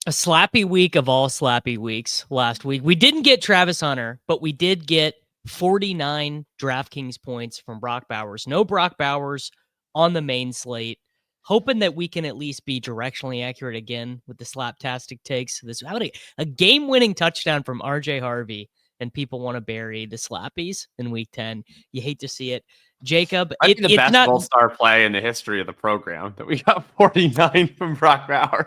A slappy week of all slappy weeks last week. We didn't get Travis Hunter, but we did get 49 DraftKings points from Brock Bowers. No Brock Bowers on the main slate. Hoping that we can at least be directionally accurate again with the slaptastic takes. This how a game-winning touchdown from RJ Harvey, and people want to bury the slappies in week 10. You hate to see it. Jacob, Might be the it's best not gold star play in the history of the program that we got 49 from Brock Bowers.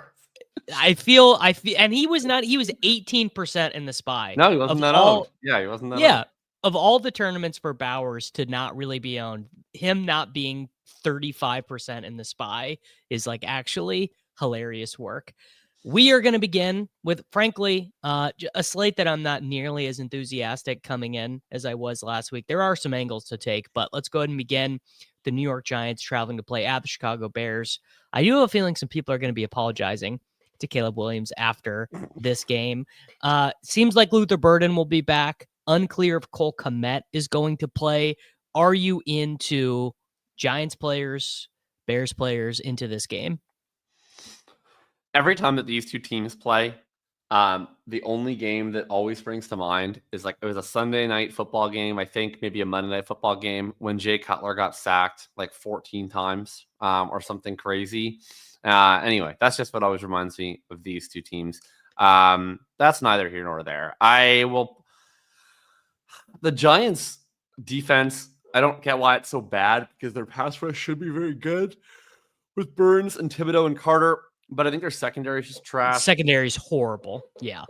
I feel, and he was 18% in the SPY. No, he wasn't Of that all, owned. Yeah, he wasn't that yeah, owned. of all the tournaments for Bowers to not really be owned, him not being 35% in the SPY is like actually hilarious work. We are going to begin with, frankly, a slate that I'm not nearly as enthusiastic coming in as I was last week. There are some angles to take, but let's go ahead and begin. The New York Giants traveling to play at the Chicago Bears. I do have a feeling some people are going to be apologizing to Caleb Williams after this game. Seems like Luther Burden will be back. Unclear if Cole Kmet is going to play. Are you into Giants players, Bears players into this game? Every time that these two teams play, the only game that always springs to mind is like it was a Sunday night football game, I think maybe a Monday night football game when Jay Cutler got sacked like 14 times or something crazy. Anyway, that's just what always reminds me of these two teams. That's neither here nor there. The Giants defense, I don't get why it's so bad because their pass rush should be very good with Burns and Thibodeau and Carter, but I think their secondary is just trash. Secondary is horrible. Yeah.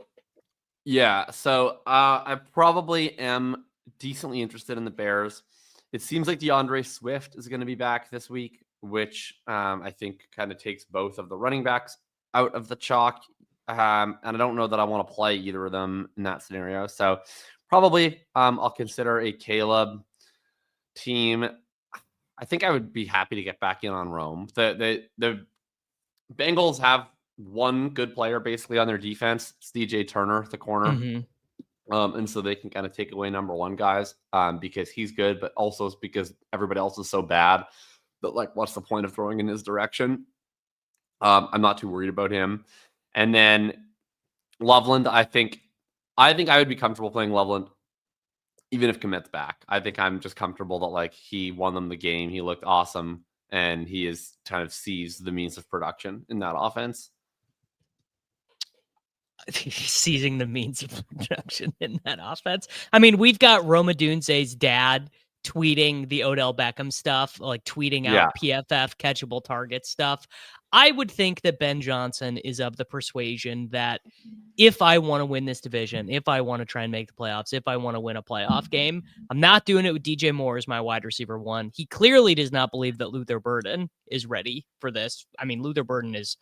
Yeah. So I probably am decently interested in the Bears. It seems like DeAndre Swift is going to be back this week, which I think kind of takes both of the running backs out of the chalk. And I don't know that I want to play either of them in that scenario. So probably I'll consider a Caleb team. I think I would be happy to get back in on Rome. The Bengals have one good player basically on their defense. It's DJ Turner, the corner. Mm-hmm. And so they can kind of take away number one guys because he's good, but also it's because everybody else is so bad that like, what's the point of throwing in his direction? I'm not too worried about him. And then Loveland, I think I would be comfortable playing Loveland even if Kmet's back. I think I'm just comfortable that like he won them the game. He looked awesome and he is kind of seized the means of production in that offense. Seizing the means of production in that offense. I mean, we've got Roma Dunze's dad tweeting the Odell Beckham stuff, like tweeting out PFF catchable target stuff. I would think that Ben Johnson is of the persuasion that if I want to win this division, if I want to try and make the playoffs, if I want to win a playoff game, I'm not doing it with DJ Moore as my wide receiver one. He clearly does not believe that Luther Burden is ready for this. I mean, Luther Burden is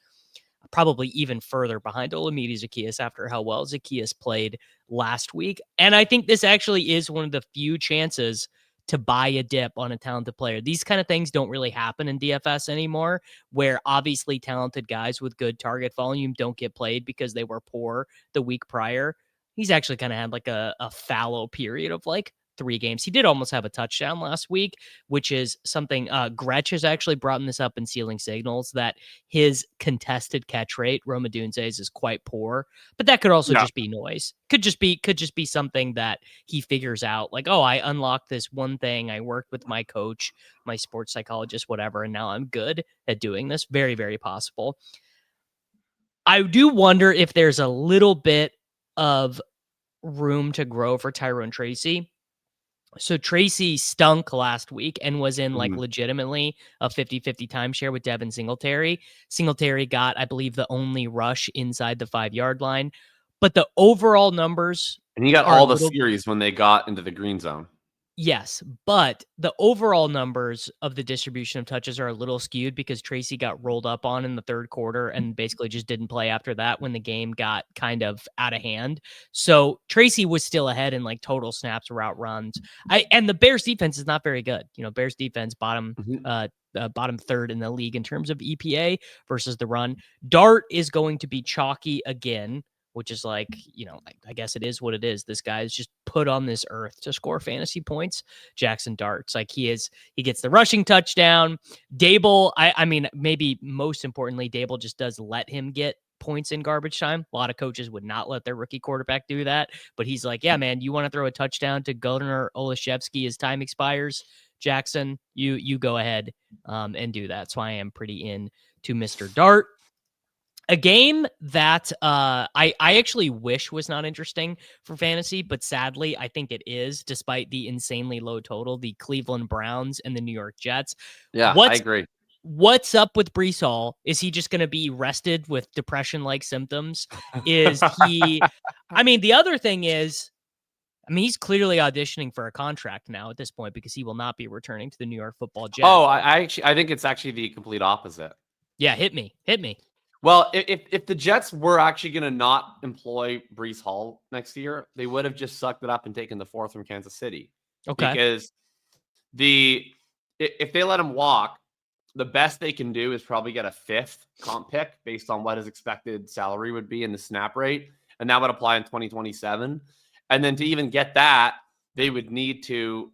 probably even further behind Olamide Zaccheaus after how well Zaccheaus played last week. And I think this actually is one of the few chances to buy a dip on a talented player. These kind of things don't really happen in DFS anymore, where obviously talented guys with good target volume don't get played because they were poor the week prior. He's actually kind of had like a fallow period of like 3 games. He did almost have a touchdown last week, which is something Gretsch has actually brought this up in Ceiling Signals that his contested catch rate, Roma Dunze's, is quite poor. But that could also just be noise. Could just be something that he figures out. Like, oh, I unlocked this one thing. I worked with my coach, my sports psychologist, whatever, and now I'm good at doing this. Very, very possible. I do wonder if there's a little bit of room to grow for Tyrone Tracy. So Tracy stunk last week and was in like legitimately a 50-50 timeshare with Devin Singletary. Singletary got, I believe, the only rush inside the 5-yard line. But the overall numbers... And he got all the series when they got into the green zone. Yes, but the overall numbers of the distribution of touches are a little skewed because Tracy got rolled up on in the third quarter and basically just didn't play after that when the game got kind of out of hand. So Tracy was still ahead in like total snaps, route runs. And the Bears defense is not very good. You know, Bears defense bottom third in the league in terms of EPA versus the run. Dart is going to be chalky again, which is like, you know, I guess it is what it is. This guy is just put on this earth to score fantasy points. Jackson Dart's like he gets the rushing touchdown. Dable, I mean, maybe most importantly, Dable just does let him get points in garbage time. A lot of coaches would not let their rookie quarterback do that. But he's like, yeah, man, you want to throw a touchdown to Gunnar Olszewski as time expires? Jackson, you go ahead and do that. So I am pretty in to Mr. Dart. A game that I actually wish was not interesting for fantasy, but sadly, I think it is, despite the insanely low total, the Cleveland Browns and the New York Jets. Yeah, I agree. What's up with Breece Hall? Is he just going to be rested with depression-like symptoms? Is he... I mean, the other thing is, he's clearly auditioning for a contract now at this point because he will not be returning to the New York Football Jets. Oh, I think it's actually the complete opposite. Yeah, hit me. Well, if the Jets were actually going to not employ Breece Hall next year, they would have just sucked it up and taken the 4th from Kansas City. Okay. Because if they let him walk, the best they can do is probably get a 5th comp pick based on what his expected salary would be in the snap rate, and that would apply in 2027. And then to even get that, they would need to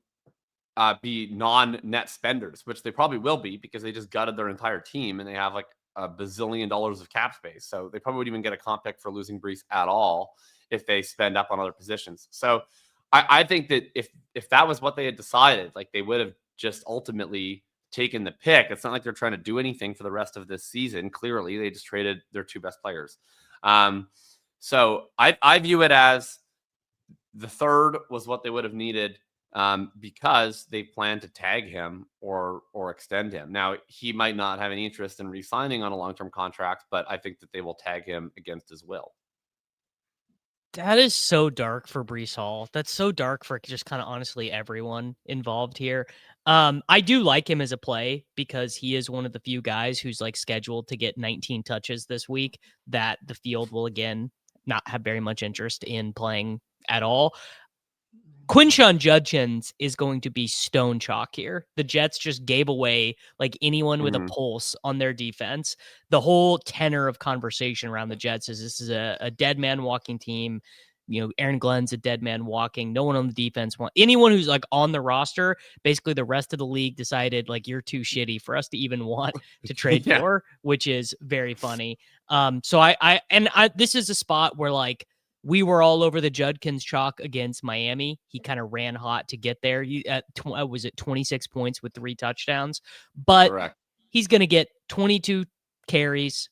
be non-net spenders, which they probably will be because they just gutted their entire team and they have like a bazillion dollars of cap space. So they probably wouldn't even get a comp pick for losing Breece at all if they spend up on other positions. So I think that if that was what they had decided, like they would have just ultimately taken the pick. It's not like they're trying to do anything for the rest of this season. Clearly, they just traded their 2 best players. So I view it as the 3rd was what they would have needed because they plan to tag him or extend him. Now, he might not have any interest in re-signing on a long-term contract, but I think that they will tag him against his will. That is so dark for Breece Hall. That's so dark for just kind of honestly everyone involved here. I do like him as a play because he is one of the few guys who's like scheduled to get 19 touches this week that the field will again not have very much interest in playing at all. Quinshon Judkins is going to be stone chalk here. The Jets just gave away like anyone with a pulse on their defense. The whole tenor of conversation around the Jets is this is a dead man walking team. You know, Aaron Glenn's a dead man walking. No one on the defense anyone who's like on the roster. Basically, the rest of the league decided like you're too shitty for us to even want to trade for, which is very funny. So I this is a spot where like we were all over the Judkins chalk against Miami. He kind of ran hot to get there. Was it 26 points with 3 touchdowns? But Correct. He's going to get 22 carries.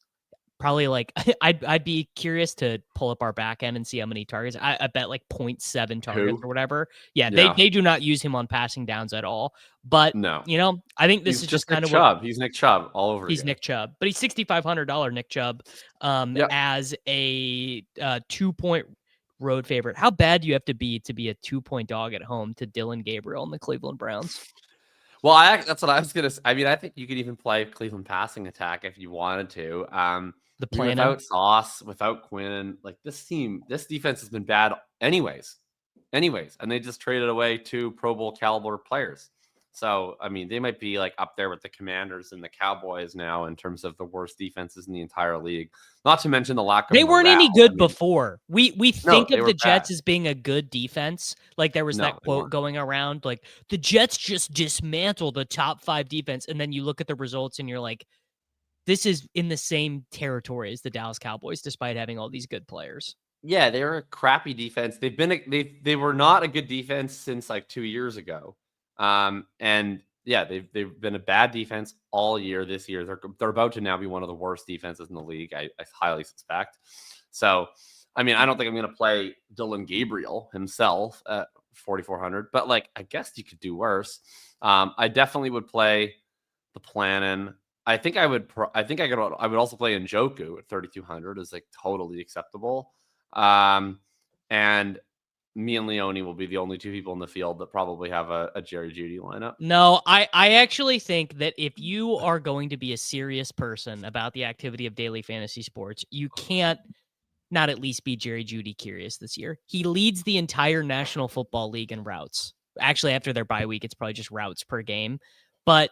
Probably like I'd be curious to pull up our back end and see how many targets. I bet like 0.7 targets or whatever. Yeah, they do not use him on passing downs at all. But no, you know, I think this is just kind of Chubb. He's Nick Chubb all over. He's again. Nick Chubb, but he's $6,500 Nick Chubb as a 2-point road favorite. How bad do you have to be a 2-point dog at home to Dylan Gabriel and the Cleveland Browns? Well, that's what I was gonna say. I mean, I think you could even play Cleveland passing attack if you wanted to. The plan without Sauce, without Quinn, like this defense has been bad anyways, and they just traded away 2 Pro Bowl caliber players. So, I mean, they might be like up there with the Commanders and the Cowboys now in terms of the worst defenses in the entire league. Not to mention the lack of They weren't any good before. We think of the Jets as being a good defense. Like there was that quote going around, like the Jets just dismantled the top 5 defense. And then you look at the results and you're like, this is in the same territory as the Dallas Cowboys, despite having all these good players. Yeah, they were a crappy defense. They were not a good defense since like 2 years ago. And yeah, they've been a bad defense all year. This year, they're about to now be one of the worst defenses in the league. I highly suspect. So, I mean, I don't think I'm going to play Dylan Gabriel himself at 4,400, but like I guess you could do worse. I definitely would play the Plannin. I think I would also play Njoku at 3,200 is like totally acceptable. And me and Leone will be the only 2 people in the field that probably have a Jerry Jeudy lineup. No, I actually think that if you are going to be a serious person about the activity of daily fantasy sports, you can't not at least be Jerry Jeudy curious this year. He leads the entire National Football League in routes. Actually, after their bye week, it's probably just routes per game. But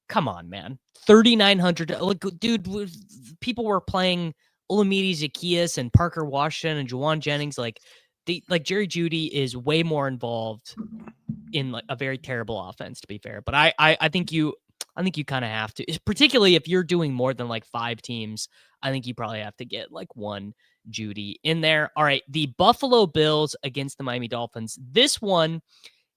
come on, man. 3,900. Look, dude, people were playing Olamide Zaccheaus and Parker Washington and Juwan Jennings. Like Jerry Jeudy is way more involved in like a very terrible offense, to be fair. But I think you kind of have to, particularly if you're doing more than like 5 teams. I think you probably have to get like one Judy in there. All right, the Buffalo Bills against the Miami Dolphins. This one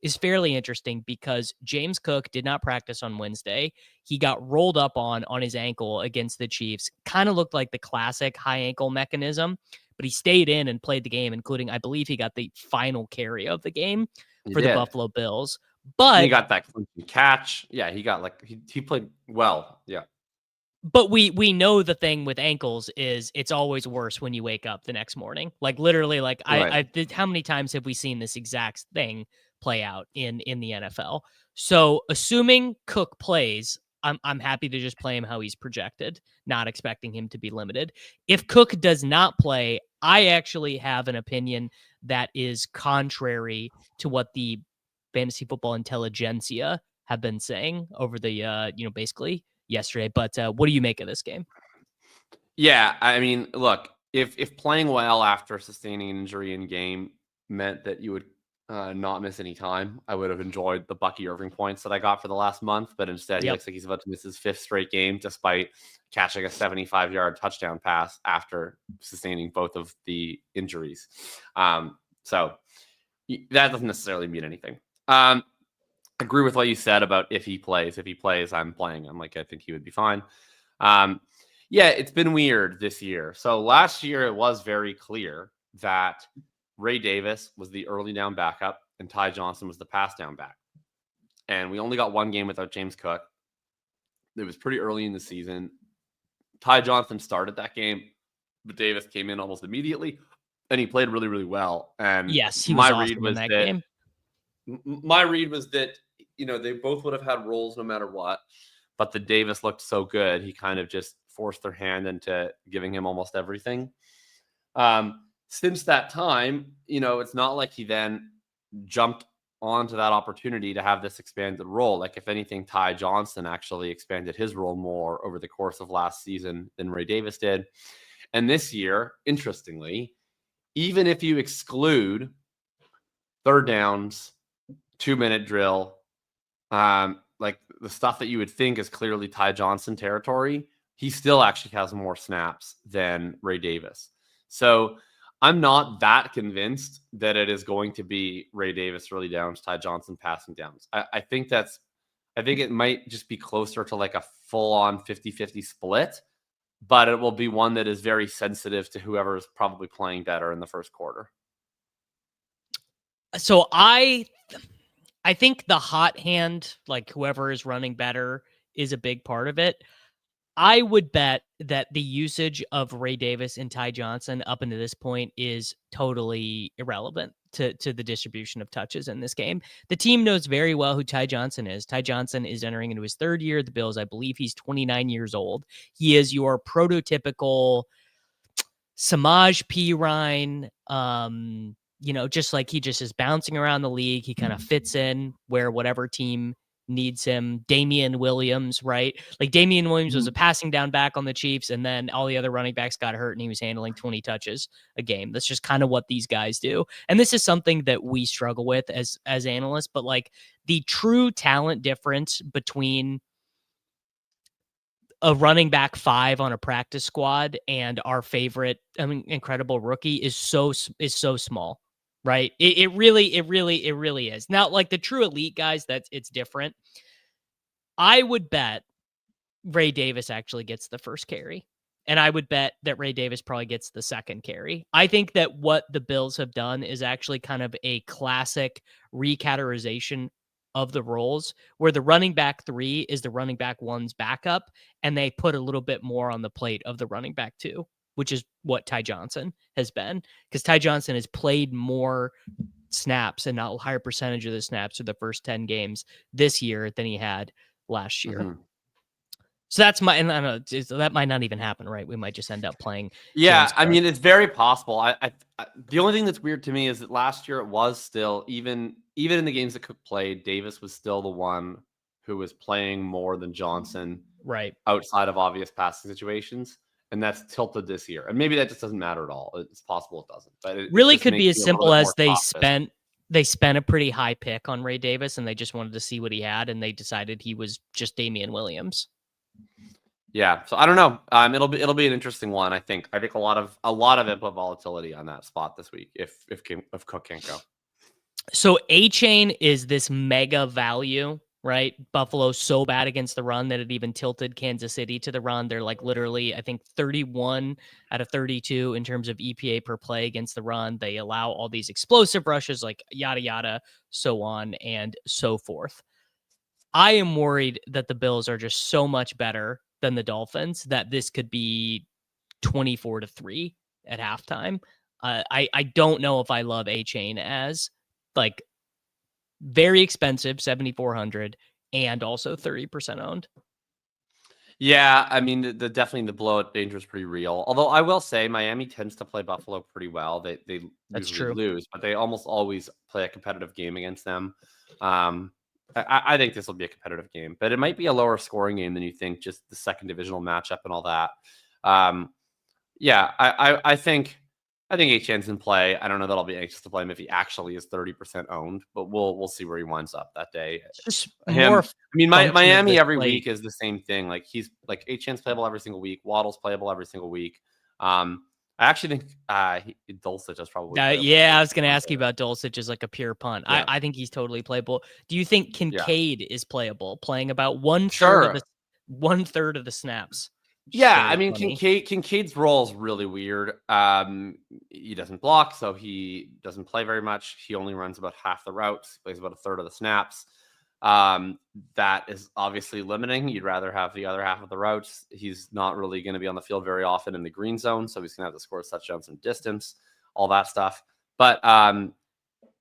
is fairly interesting because James Cook did not practice on Wednesday. He got rolled up on his ankle against the Chiefs. Kind of looked like the classic high ankle mechanism, but he stayed in and played the game, including, I believe he got the final carry of the game for the Buffalo Bills. But he got that catch. Yeah, he got like he played well. Yeah. But we know the thing with ankles is it's always worse when you wake up the next morning. Like literally, like Right. how many times have we seen this exact thing play out in the NFL? So assuming Cook plays, I'm happy to just play him how he's projected, not expecting him to be limited. If Cook does not play, I actually have an opinion that is contrary to what the fantasy football intelligentsia have been saying over the basically yesterday. But what do you make of this game? Yeah, I mean, look, if playing well after sustaining an injury in game meant that you would not miss any time, I would have enjoyed the Bucky Irving points that I got for the last month. But instead, he looks like he's about to miss his 5th straight game, despite catching a 75-yard touchdown pass after sustaining both of the injuries. So that doesn't necessarily mean anything. Agree with what you said about if he plays. If he plays, I'm playing him. Like I think he would be fine. Yeah, it's been weird this year. So last year it was very clear that Ray Davis was the early down backup and Ty Johnson was the pass down back. And we only got one game without James Cook. It was pretty early in the season. Ty Johnson started that game, but Davis came in almost immediately and he played really, really well. And yes, he was awesome in that game. My read was that, they both would have had roles no matter what, but the Davis looked so good. He kind of just forced their hand into giving him almost everything. Since that time, it's not like he then jumped onto that opportunity to have this expanded role. Like if anything, Ty Johnson actually expanded his role more over the course of last season than Ray Davis did. And this year, interestingly, even if you exclude third downs, 2-minute drill, like the stuff that you would think is clearly Ty Johnson territory, he still actually has more snaps than Ray Davis. So I'm not that convinced that it is going to be Ray Davis early downs, Ty Johnson passing downs. I think it might just be closer to like a full-on 50-50 split, but it will be one that is very sensitive to whoever is probably playing better in the first quarter. So I think the hot hand, like whoever is running better, is a big part of it. I would bet that the usage of Ray Davis and Ty Johnson up until this point is totally irrelevant to the distribution of touches in this game. The team knows very well who Ty Johnson is. Ty Johnson is entering into his 3rd year at the Bills. I believe he's 29 years old. He is your prototypical Samaj P. Ryan, just like he just is bouncing around the league. He kind of fits in where whatever team needs him. Damian Williams, right? Like Damian Williams was a passing down back on the Chiefs, and then all the other running backs got hurt and he was handling 20 touches a game. That's just kind of what these guys do. And this is something that we struggle with as analysts, but like the true talent difference between a running back 5 on a practice squad and our favorite, incredible rookie is so small, right? It really is. Now, like the true elite guys, it's different. I would bet Ray Davis actually gets the first carry, and I would bet that Ray Davis probably gets the second carry. I think that what the Bills have done is actually kind of a classic recategorization of the roles where the running back 3 is the running back 1's backup, and they put a little bit more on the plate of the running back 2, which is what Ty Johnson has been, because Ty Johnson has played more snaps and a higher percentage of the snaps for the first 10 games this year than he had last year. Mm-hmm. So that's and I don't know, that might not even happen, right? We might just end up playing. Yeah, I mean, it's very possible. I the only thing that's weird to me is that last year it was still, even in the games that Cook played, Davis was still the one who was playing more than Johnson, right, outside of obvious passing situations, and that's tilted this year. And maybe that just doesn't matter at all. It's possible it doesn't. But it really could be as simple as they spent a pretty high pick on Ray Davis, and they just wanted to see what he had, and they decided he was just Damian Williams. Yeah, so I don't know. It'll be an interesting one. I think a lot of input volatility on that spot this week if Cook can't go. So A-Chain is this mega value, right? Buffalo's so bad against the run that it even tilted Kansas City to the run. They're like literally, I think, 31 out of 32 in terms of EPA per play against the run. They allow all these explosive rushes, like yada, yada, so on and so forth. I am worried that the Bills are just so much better than the Dolphins that this could be 24-3 at halftime. I don't know if I love A-Chain as like very expensive, 7,400, and also 30% owned. Yeah, I mean the definitely the blowout danger is pretty real. Although I will say Miami tends to play Buffalo pretty well. They That's usually true. lose, but they almost always play a competitive game against them. I think this will be a competitive game, but it might be a lower scoring game than you think. Just the second divisional matchup and all that. Yeah, I think H-Chan's in play. I don't know that I'll be anxious to play him if he actually is 30% owned, but we'll see where he winds up that day. Just Him, more I mean, function of Miami this every slate. week is the same thing. Like he's like H-Chan's playable every single week. Waddle's playable every single week. I actually think Dulcich is probably playable. Yeah, I was going to ask you about Dulcich as like a pure punt. Yeah, I think he's totally playable. Do you think yeah, Kincaid is playable, playing about one third sure. of the snaps? Which is Yeah, I very mean funny. Kincaid's role is really weird. He doesn't block, so he doesn't play very much. He only runs about half the routes, plays about a third of the snaps. That is obviously limiting. You'd rather have the other half of the routes. He's not really going to be on the field very often in the green zone, so he's going to have to score touchdowns from distance, all that stuff. But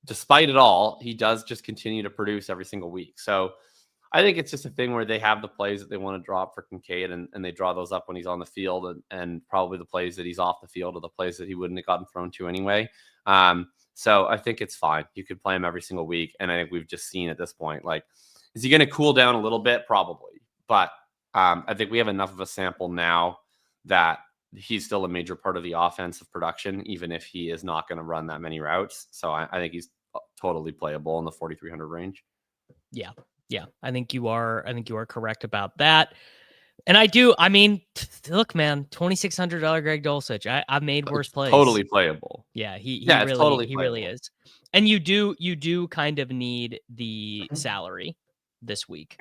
despite it all, he does just continue to produce every single week. So I think it's just a thing where they have the plays that they want to drop for Kincaid, and they draw those up when he's on the field, and probably the plays that he's off the field are the plays that he wouldn't have gotten thrown to anyway. So I think it's fine. You could play him every single week, and I think we've just seen at this point, like, is he going to cool down a little bit? Probably, but I think we have enough of a sample now that he's still a major part of the offensive production, even if he is not going to run that many routes. So I think he's totally playable in the 4,300 range. Yeah, I think you are correct about that. And I mean, look, man, $2,600 Greg Dulcich. I've made worse plays. Totally playable. Yeah, he Yeah, it's totally really playable. is. And you do kind of need the salary this week,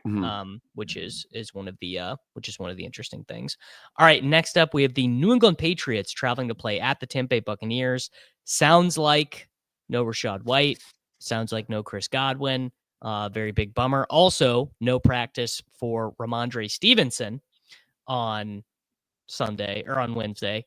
which is one of the interesting things. All right, next up we have the New England Patriots traveling to play at the Tampa Bay Buccaneers. Sounds like no Rachaad White. Sounds like no Chris Godwin. Very big bummer. Also, no practice for Ramondre Stevenson on Sunday or on Wednesday.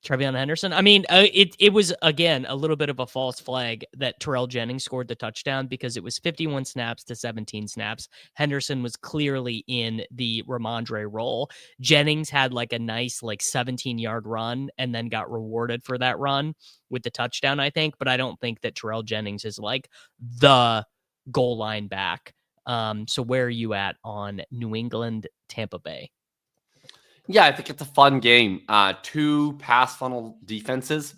Trevion Henderson. I mean, it was, again, a little bit of a false flag that Terrell Jennings scored the touchdown because it was 51 snaps to 17 snaps. Henderson was clearly in the Ramondre role. Jennings had like a nice 17-yard run and then got rewarded for that run with the touchdown, I think. But I don't think that Terrell Jennings is like the goal line back. So where are you at on New England, Tampa Bay? Yeah, I think it's a fun game. Two pass funnel defenses,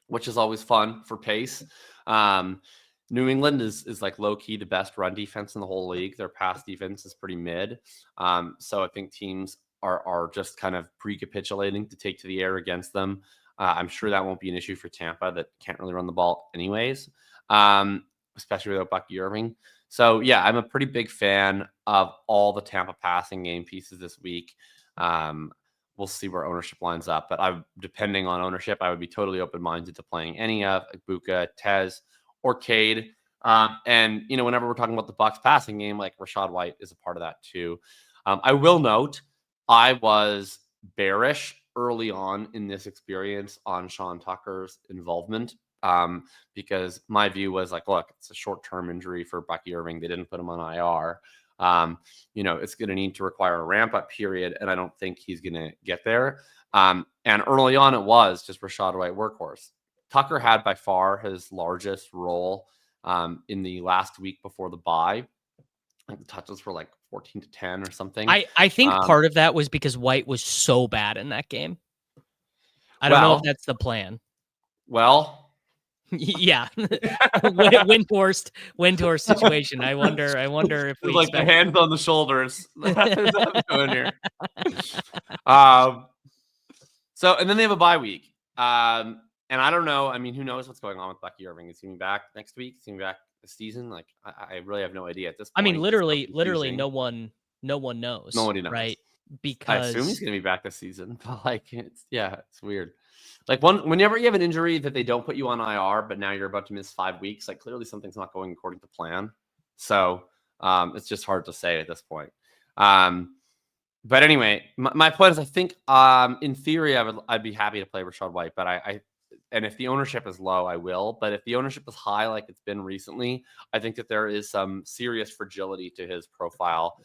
which is always fun for pace. New England is like low key the best run defense in the whole league. Their pass defense is pretty mid. So I think teams are just kind of pre-capitulating to take to the air against them. I'm sure that won't be an issue for Tampa that can't really run the ball anyways, especially without Bucky Irving. So yeah, I'm a pretty big fan of all the Tampa passing game pieces this week. We'll see where ownership lines up, but depending on ownership, I would be totally open-minded to playing any of Ibuka, Tez, or Cade. And whenever we're talking about the Bucs passing game, like Rachaad White is a part of that too. I will note I was bearish early on in this experience on Sean Tucker's involvement. Because my view was like, look, it's a short-term injury for Bucky Irving. They didn't put him on IR. It's going to need to require a ramp-up period, and I don't think he's going to get there. And early on, it was just Rachaad White workhorse. Tucker had by far his largest role in the last week before the bye. I think the touches were like 14-10 or something. I think part of that was because White was so bad in that game. I don't know if that's the plan. Well, Yeah, Windhorst situation. I wonder if we like the hands on the shoulders. That's what I'm doing here. So and then they have a bye week. And I don't know. I mean, who knows what's going on with Bucky Irving? Is he back next week? Is he back this season? Like, I really have no idea at this point. I mean, literally, no one knows. Nobody knows, right? I assume he's going to be back this season, but like, it's weird. Like whenever you have an injury that they don't put you on IR, but now you're about to miss 5 weeks, like clearly something's not going according to plan. So it's just hard to say at this point. But anyway, my point is, I think in theory I'd be happy to play Rachaad White, but and if the ownership is low, I will. But if the ownership is high, like it's been recently, I think that there is some serious fragility to his profile.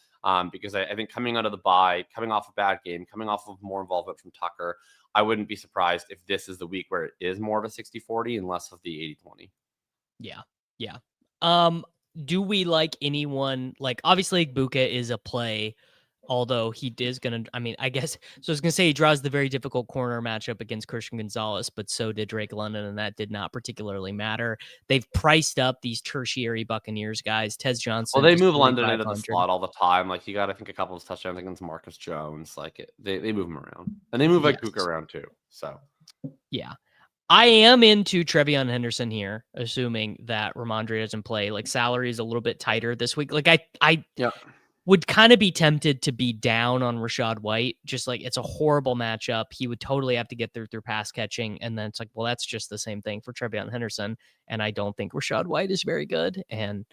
Because I think coming out of the bye, coming off a bad game, coming off of more involvement from Tucker, I wouldn't be surprised if this is the week where it is more of a 60-40 and less of the 80-20. Yeah. Do we like anyone? Like, obviously, Buka is a play. Although he is going to, I mean, I guess, so I was going to say he draws the very difficult corner matchup against Christian Gonzalez, but so did Drake London, and that did not particularly matter. They've priced up these tertiary Buccaneers guys. Tez Johnson. Well, they move London into the slot all the time. Like, you got to think a couple of touchdowns against Marcus Jones. Like, they move him around. And they move like Buka around too. So, yeah. I am into Trevion Henderson here, assuming that Ramondre doesn't play. Like, salary is a little bit tighter this week. Like, I would kind of be tempted to be down on Rachaad White. Just like, it's a horrible matchup. He would totally have to get through pass catching. And then it's like, well, that's just the same thing for Trevion Henderson. And I don't think Rachaad White is very good. And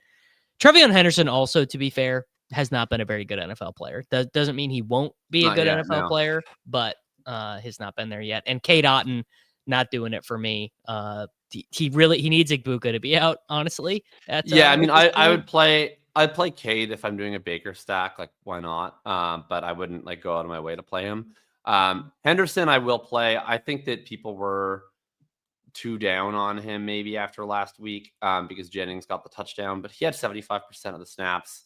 Trevion Henderson also, to be fair, has not been a very good NFL player. That doesn't mean he won't be a good NFL player, but has not been there yet. And Cade Otton, not doing it for me. He needs Igbuka to be out, honestly. I mean, I'd play Cade if I'm doing a Baker stack. Like, why not? But I wouldn't like go out of my way to play him. Henderson, I will play. I think that people were too down on him maybe after last week because Jennings got the touchdown, but he had 75% of the snaps.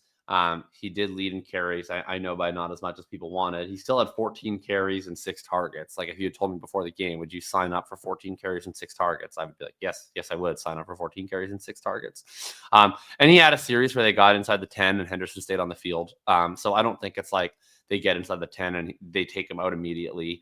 He did lead in carries. I know by not as much as people wanted. He still had 14 carries and 6 targets. Like, if you had told me before the game, would you sign up for 14 carries and 6 targets? I would be like, yes, I would sign up for 14 carries and 6 targets. And he had a series where they got inside the 10 and Henderson stayed on the field. So I don't think it's like they get inside the 10 and they take him out immediately.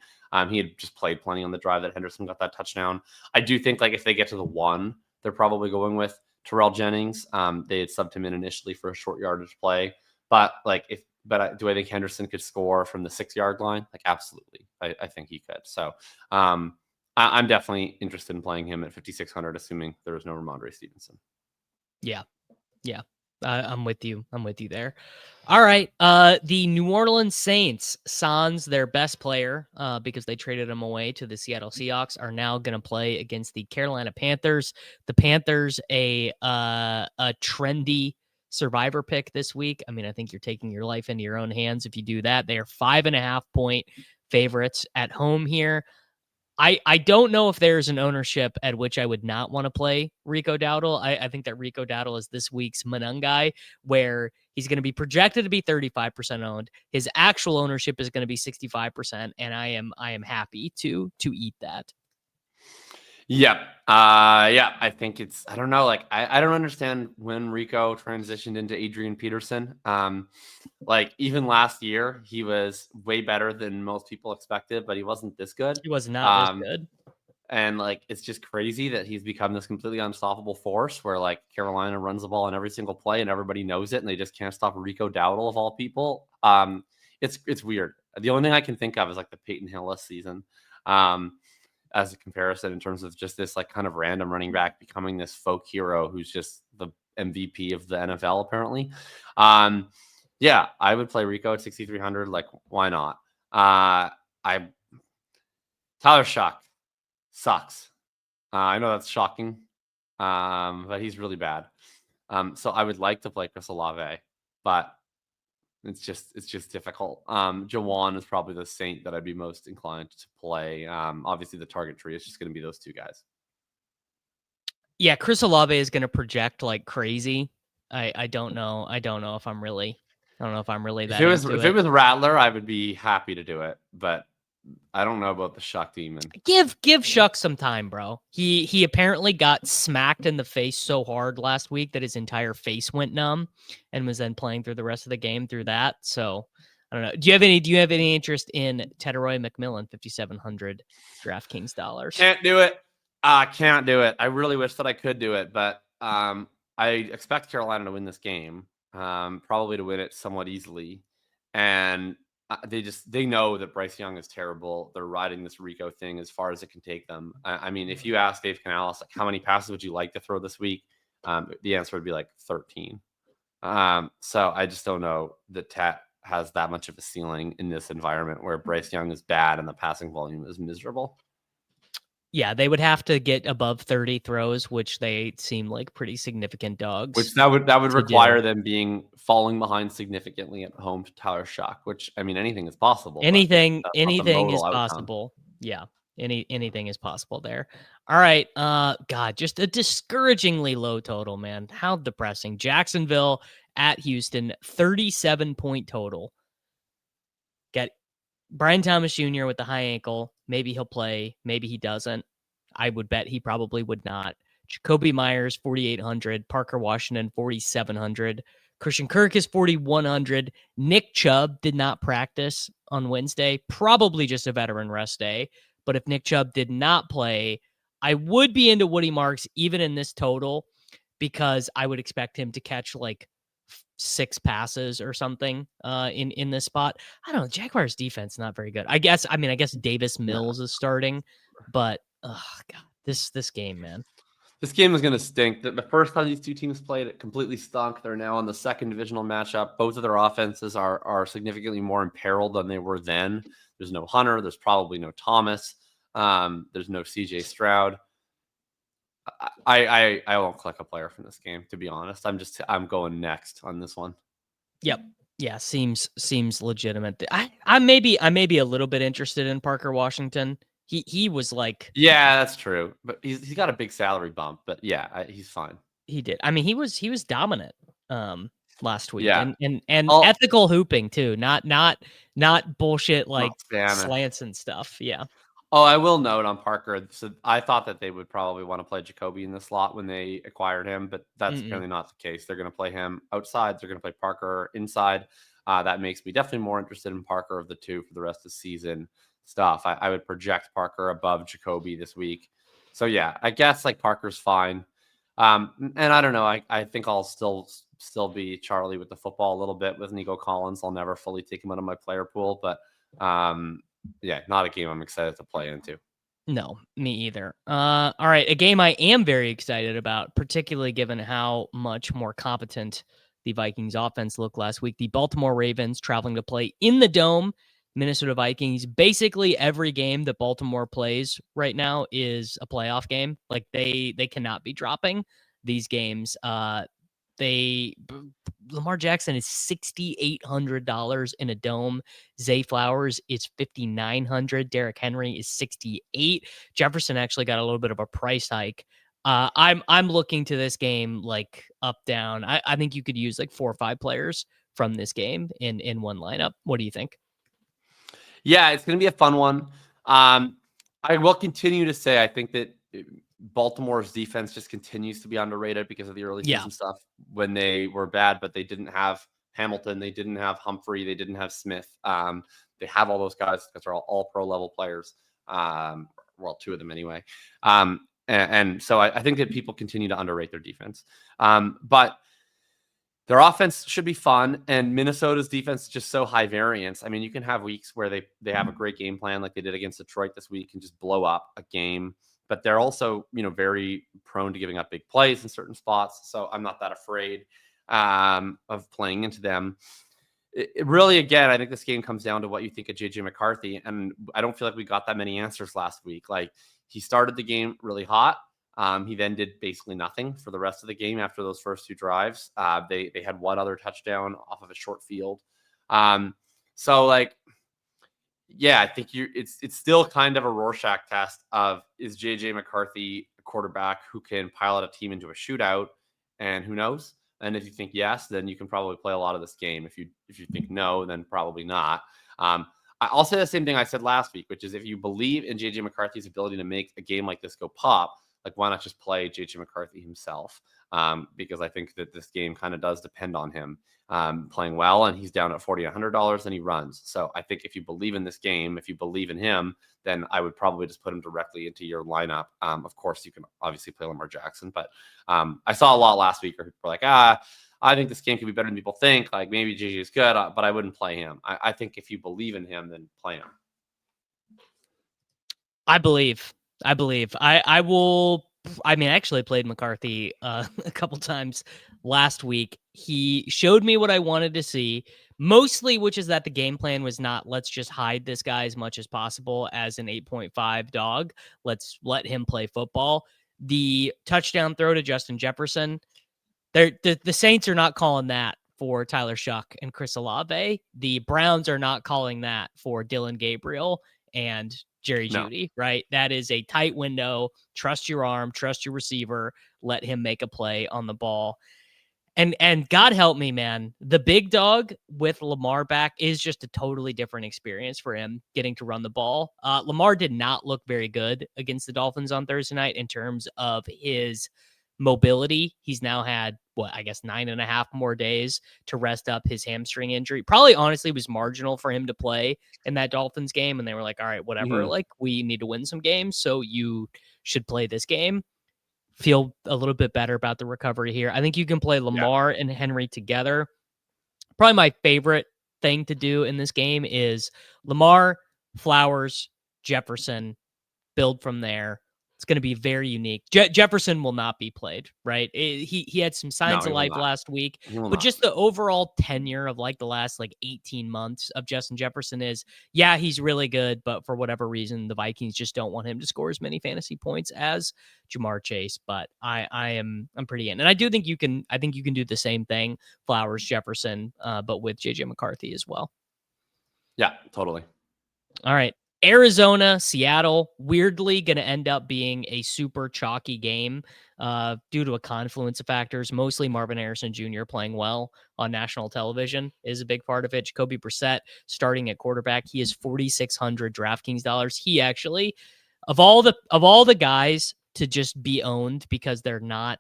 He had just played plenty on the drive that Henderson got that touchdown. I do think, like, if they get to the 1, they're probably going with Terrell Jennings. They had subbed him in initially for a short yardage play, but do I think Henderson could score from the 6-yard line? Like, absolutely. I think he could. So I'm definitely interested in playing him at 5,600, assuming there was no Ramondre Stevenson. Yeah. I'm with you there. All right. The New Orleans Saints, sans their best player, because they traded him away to the Seattle Seahawks, are now going to play against the Carolina Panthers. The Panthers, a trendy survivor pick this week. I mean, I think you're taking your life into your own hands if you do that. They are 5.5-point favorites at home here. I don't know if there's an ownership at which I would not want to play Rico Dowdle. I think that Rico Dowdle is this week's Monungai, where he's going to be projected to be 35% owned. His actual ownership is going to be 65%, and I am happy to eat that. Yeah. I think I don't know. Like, I don't understand when Rico transitioned into Adrian Peterson. Like, even last year, he was way better than most people expected, but he wasn't this good. He was not this good. And like, it's just crazy that he's become this completely unstoppable force where like Carolina runs the ball on every single play and everybody knows it and they just can't stop Rico Dowdle of all people. It's weird. The only thing I can think of is like the Peyton Hillis season. As a comparison in terms of just this like kind of random running back becoming this folk hero who's just the MVP of the NFL apparently. Yeah, I would play Rico at 6,300. Like, why not? Tyler Shock sucks. I know that's shocking, but he's really bad. So I would like to play Chris Olave, but it's just difficult. Jawan is probably the Saint that I'd be most inclined to play. Obviously, the target tree is just going to be those two guys. Yeah, Chris Olave is going to project like crazy. I don't know. I don't know if I'm really that. If it was Rattler, I would be happy to do it. But I don't know about the Shuck demon. Give Shuck some time, bro. He apparently got smacked in the face so hard last week that his entire face went numb, and was then playing through the rest of the game through that. So I don't know. Do you have any interest in Tedroy McMillan, 5,700 DraftKings dollars? Can't do it. Can't do it. I really wish that I could do it, but I expect Carolina to win this game, probably to win it somewhat easily. And they know that Bryce Young is terrible. They're riding this Rico thing as far as it can take them. I mean, if you ask Dave Canales, like, how many passes would you like to throw this week? The answer would be like 13. So I just don't know that Tat has that much of a ceiling in this environment where Bryce Young is bad and the passing volume is miserable. Yeah, they would have to get above 30 throws, which they seem like pretty significant dogs. Which that would require them falling behind significantly at home to Tyler Shock, which, I mean, anything is possible. Anything is possible. Yeah. Anything is possible there. All right. God, just a discouragingly low total, man. How depressing. Jacksonville at Houston, 37-point total. Get Brian Thomas Jr. with the high ankle. Maybe he'll play. Maybe he doesn't. I would bet he probably would not. Jacoby Myers, 4,800. Parker Washington, 4,700. Christian Kirk is 4,100. Nick Chubb did not practice on Wednesday. Probably just a veteran rest day. But if Nick Chubb did not play, I would be into Woody Marks even in this total, because I would expect him to catch like 6 passes or something in this spot. I don't know. Jaguars defense not very good. I guess Davis Mills is starting, but oh god, this game, man. This game is going to stink. The first time these two teams played, it completely stunk. They're now on the second divisional matchup. Both of their offenses are significantly more imperiled than they were then. There's no Hunter. There's probably no Thomas. There's no CJ Stroud. I won't click a player from this game, to be honest. I'm going next on this one. Yep. Yeah, seems legitimate. I may be a little bit interested in Parker Washington. He was like, yeah, that's true, but he's got a big salary bump. But yeah, he's fine. He did. I mean, he was dominant last week, yeah. and ethical hooping too, not bullshit like slants and stuff. Yeah. Oh, I will note on Parker. So I thought that they would probably want to play Jacoby in the slot when they acquired him, but that's apparently not the case. They're going to play him outside. They're going to play Parker inside. That makes me definitely more interested in Parker of the two for the rest of the season stuff. I would project Parker above Jacoby this week. So yeah, I guess like Parker's fine. And I don't know. I think I'll still be Charlie with the football a little bit with Nico Collins. I'll never fully take him out of my player pool, but yeah, not a game I'm excited to play into. No, me either. All right, a game I am very excited about, particularly given how much more competent the Vikings offense looked last week. The Baltimore Ravens traveling to play in the Dome. Minnesota Vikings. Basically, every game that Baltimore plays right now is a playoff game. Like they cannot be dropping these games. Lamar Jackson is $6,800 in a dome. Zay Flowers is $5,900. Derrick Henry is $68. Jefferson actually got a little bit of a price hike. I'm looking to this game like up down. I think you could use like 4 or 5 players from this game in one lineup. What do you think? Yeah, it's going to be a fun one. I will continue to say I think that Baltimore's defense just continues to be underrated because of the early season stuff when they were bad, but they didn't have Hamilton, they didn't have Humphrey, they didn't have Smith. They have all those guys because they're all pro level players. Well, 2 of them anyway. And so I think that people continue to underrate their defense. But their offense should be fun, and Minnesota's defense is just so high variance. I mean, you can have weeks where they have a great game plan like they did against Detroit this week and just blow up a game. But they're also, very prone to giving up big plays in certain spots. So I'm not that afraid of playing into them. It really, again, I think this game comes down to what you think of JJ McCarthy. And I don't feel like we got that many answers last week. Like, he started the game really hot. He then did basically nothing for the rest of the game after those first 2 drives. They had 1 other touchdown off of a short field. So like, yeah, I think it's still kind of a Rorschach test of, is JJ McCarthy a quarterback who can pilot a team into a shootout? And who knows? And if you think yes, then you can probably play a lot of this game. If you think no, then probably not. I'll say the same thing I said last week, which is if you believe in JJ McCarthy's ability to make a game like this go pop, like why not just play JJ McCarthy himself? Because I think that this game kind of does depend on him playing well, and he's down at $4,100 and he runs. So I think if you believe in this game, if you believe in him, then I would probably just put him directly into your lineup. Of course, you can obviously play Lamar Jackson, but I saw a lot last week where people were like, I think this game could be better than people think. Like maybe JJ is good, but I wouldn't play him. I think if you believe in him, then play him. I believe. I will. I mean, I actually played McCarthy a couple times last week. He showed me what I wanted to see, mostly, which is that the game plan was not let's just hide this guy as much as possible as an 8.5 dog. Let's let him play football. The touchdown throw to Justin Jefferson, the Saints are not calling that for Tyler Shuck and Chris Olave. The Browns are not calling that for Dylan Gabriel and Jerry Jeudy, right? That is a tight window. Trust your arm, trust your receiver, let him make a play on the ball. And God help me, man, the big dog with Lamar back is just a totally different experience for him getting to run the ball. Lamar did not look very good against the Dolphins on Thursday night in terms of his mobility. He's now had, 9.5 more days to rest up his hamstring injury. Probably honestly was marginal for him to play in that Dolphins game. And they were like, all right, whatever, like we need to win some games. So you should play this game. Feel a little bit better about the recovery here. I think you can play Lamar and Henry together. Probably my favorite thing to do in this game is Lamar, Flowers, Jefferson, build from there. It's going to be very unique. Jefferson will not be played, right? He had some signs of life last week, but just the overall tenure of like the last 18 months of Justin Jefferson is, yeah, he's really good, but for whatever reason, the Vikings just don't want him to score as many fantasy points as Jamar Chase. But I'm pretty in, and I think you can do the same thing, Flowers, Jefferson, but with JJ McCarthy as well. Yeah, totally. All right. Arizona, Seattle, weirdly going to end up being a super chalky game due to a confluence of factors. Mostly Marvin Harrison Jr. playing well on national television is a big part of it. Jacoby Brissett starting at quarterback. He is 4,600 DraftKings dollars. He actually, of all the guys to just be owned because they're not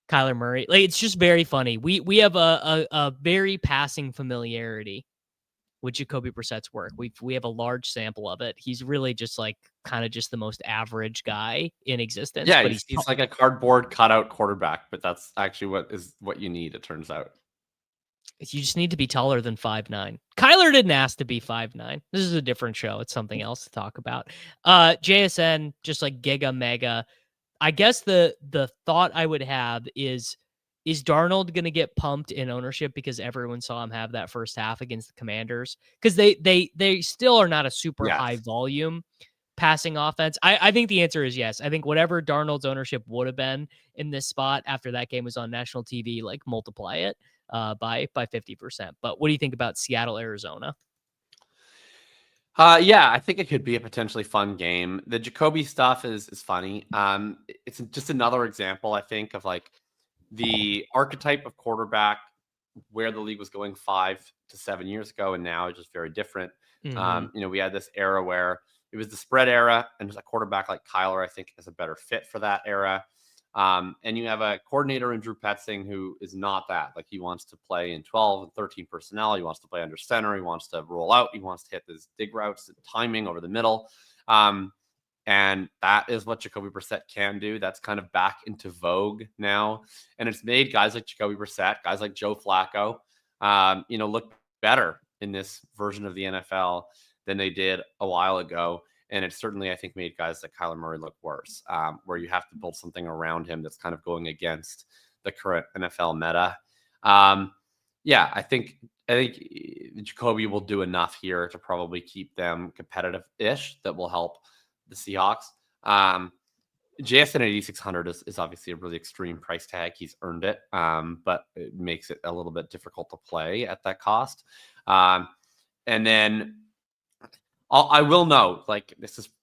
Kyler Murray, it's just very funny. We have a very passing familiarity with Jacoby Brissett's work. We have a large sample of it. He's really just kind of just the most average guy in existence. Yeah, but he's like a cardboard cutout quarterback, but that's actually what you need, it turns out. You just need to be taller than 5'9". Kyler didn't ask to be 5'9". This is a different show. It's something else to talk about. JSN, just like giga mega. I guess the thought I would have is Darnold going to get pumped in ownership because everyone saw him have that first half against the Commanders? Because they still are not a super high volume passing offense. I think the answer is yes. I think whatever Darnold's ownership would have been in this spot after that game was on national TV, multiply it by 50%. But what do you think about Seattle, Arizona? Yeah, I think it could be a potentially fun game. The Jacoby stuff is funny. It's just another example, I think, of the archetype of quarterback where the league was going 5 to 7 years ago, and now it's just very different. Mm-hmm. We had this era where it was the spread era, and just a quarterback like Kyler, I think, is a better fit for that era. And you have a coordinator in Drew Petzing who is not that. He wants to play in 12 and 13 personnel. He wants to play under center. He wants to roll out. He wants to hit his dig routes, timing over the middle. And that is what Jacoby Brissett can do. That's kind of back into vogue now. And it's made guys like Jacoby Brissett, guys like Joe Flacco, look better in this version of the NFL than they did a while ago. And it certainly, I think, made guys like Kyler Murray look worse, where you have to build something around him that's kind of going against the current NFL meta. I think Jacoby will do enough here to probably keep them competitive-ish. That will help the Seahawks. JSN at 8,600 is obviously a really extreme price tag. He's earned it, but it makes it a little bit difficult to play at that cost. And then I will note,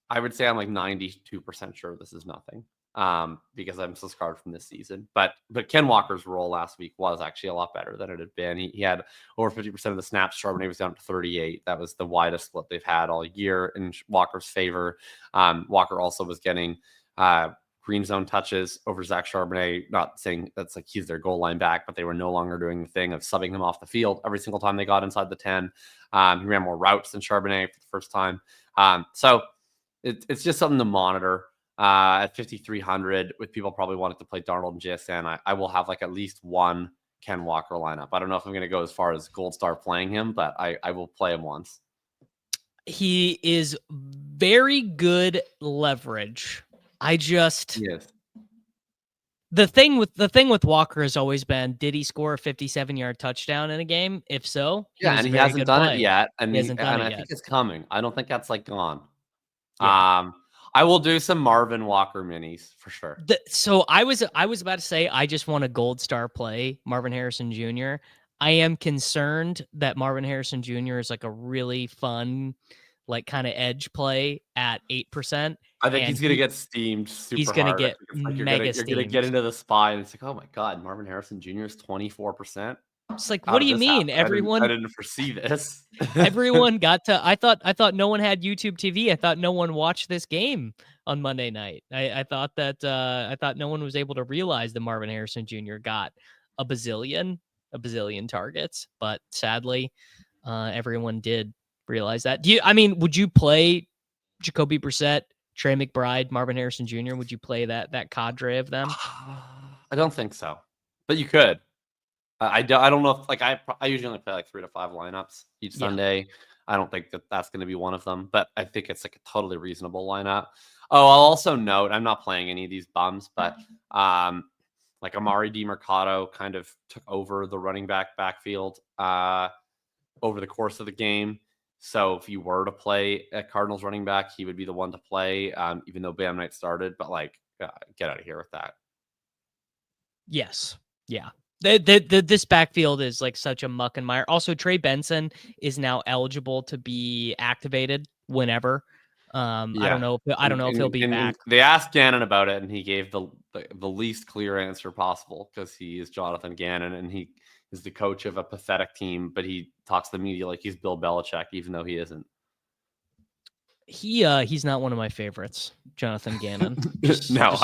I would say I'm 92% sure this is nothing. because I'm so scarred from this season. But Ken Walker's role last week was actually a lot better than it had been. He had over 50% of the snaps. Charbonnet was down to 38. That was the widest split they've had all year in Walker's favor. Walker also was getting green zone touches over Zach Charbonnet. Not saying that's like he's their goal line back, but they were no longer doing the thing of subbing him off the field every single time they got inside the 10. He ran more routes than Charbonnet for the first time. So it's just something to monitor. At 5,300, with people probably wanting to play Darnold and JSN, I will have like at least one Ken Walker lineup. I don't know if I'm going to go as far as Gold Star playing him, but I will play him once. He is very good leverage. Yes. The thing with Walker has always been, did he score a 57-yard touchdown in a game? If so, and he hasn't done it yet, and I think it's coming. I don't think that's like gone. Yeah. I will do some Marvin Walker minis for sure. So I was about to say I just want a gold star play, Marvin Harrison Jr. I am concerned that Marvin Harrison Jr. is like a really fun, like kind of edge play at 8%. I think he's gonna get steamed super hard. He's gonna get mega steamed. You're gonna get into the spy, and it's like, oh my god, Marvin Harrison Jr. is 24%. It's like, what do you mean? I didn't foresee this. Everyone got to. I thought no one had YouTube TV. I thought no one watched this game on Monday night. I thought no one was able to realize that Marvin Harrison Jr. got a bazillion targets, but sadly, everyone did realize that. Would you play Jacoby Brissett, Trey McBride, Marvin Harrison Jr.? Would you play that cadre of them? I don't think so, but you could. I don't know if like I usually only play like 3 to 5 lineups each Sunday. I don't think that's going to be one of them, but I think it's like a totally reasonable lineup. Oh, I'll also note I'm not playing any of these bums, but like Amari DiMercato kind of took over the running backfield over the course of the game. So if you were to play a Cardinals running back, he would be the one to play, even though Bam Knight started. But like, get out of here with that. Yes. Yeah. This backfield is like such a muck and mire. Also, Trey Benson is now eligible to be activated whenever. I don't know if he'll be back. They asked Gannon about it, and he gave the least clear answer possible because he is Jonathan Gannon, and he is the coach of a pathetic team, but he talks to the media like he's Bill Belichick, even though he isn't. He's not one of my favorites, Jonathan Gannon. I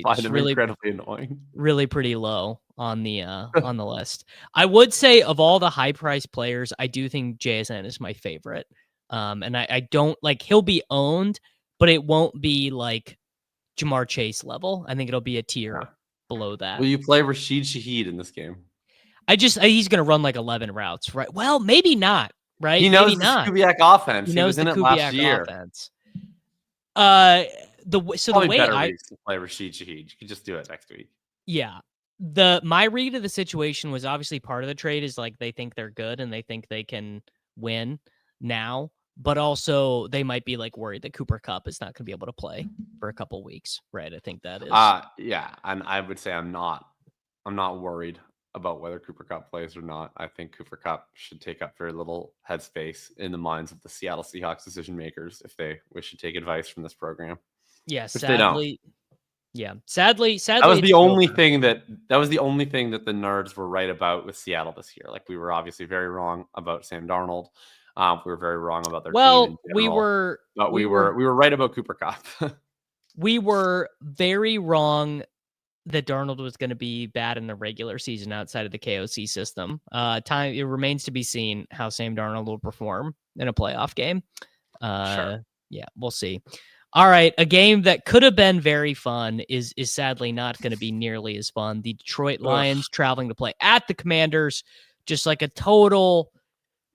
find him incredibly annoying. Really pretty low on the list. I would say of all the high price players, I do think JSN is my favorite. And I don't like he'll be owned, but it won't be like Jamar Chase level. I think it'll be a tier below that. Will you play Rashid Shaheed in this game? He's going to run like 11 routes, right? Well, maybe not. Right? He knows the Kubiak offense. He was in it last year. Offense. The way I play Rashid Shaheed. You can just do it next week. Yeah. My read of the situation was obviously part of the trade is like they think they're good and they think they can win now, but also they might be like worried that Cooper Kupp is not going to be able to play for a couple weeks, right? I think that is. Yeah, and I would say I'm not worried about whether Cooper Kupp plays or not. I think Cooper Kupp should take up very little headspace in the minds of the Seattle Seahawks decision makers if they wish to take advice from this program. Yeah, sadly. Yeah, sadly, that was the only thing that the nerds were right about with Seattle this year. Like we were obviously very wrong about Sam Darnold. We were very wrong about their team. We were right about Cooper Kupp. We were very wrong that Darnold was going to be bad in the regular season outside of the KOC system. It remains to be seen how Sam Darnold will perform in a playoff game. Sure. Yeah, we'll see. All right, a game that could have been very fun is sadly not going to be nearly as fun. The Detroit Lions traveling to play at the Commanders, just like a total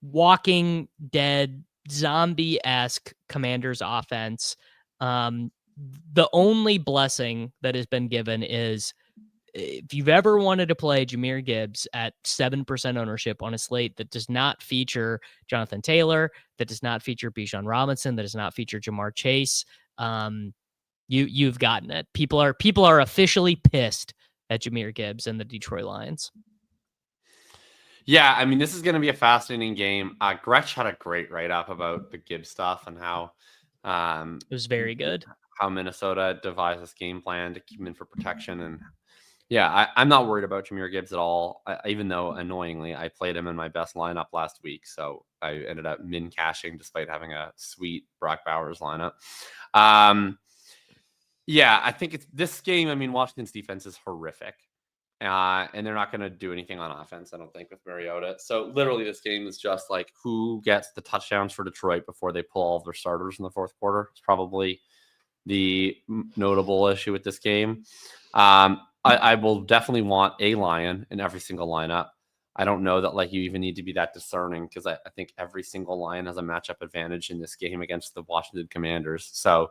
Walking Dead zombie-esque Commanders offense. The only blessing that has been given is if you've ever wanted to play Jahmyr Gibbs at 7% ownership on a slate that does not feature Jonathan Taylor, that does not feature Bijan Robinson, that does not feature Jamar Chase, you've gotten it. People are officially pissed at Jahmyr Gibbs and the Detroit Lions. Yeah, I mean, this is going to be a fascinating game. Gretsch had a great write-up about the Gibbs stuff and how it was very good. how Minnesota devised this game plan to keep him in for protection. And yeah, I'm not worried about Jahmyr Gibbs at all, even though annoyingly I played him in my best lineup last week. So I ended up min cashing despite having a sweet Brock Bowers lineup. Yeah, I think it's this game. I mean, Washington's defense is horrific. And they're not going to do anything on offense, I don't think, with Mariota. So literally this game is just like who gets the touchdowns for Detroit before they pull all of their starters in the fourth quarter. It's probably the notable issue with this game. I will definitely want a Lion in every single lineup. I don't know that like you even need to be that discerning because I think every single Lion has a matchup advantage in this game against the Washington Commanders. So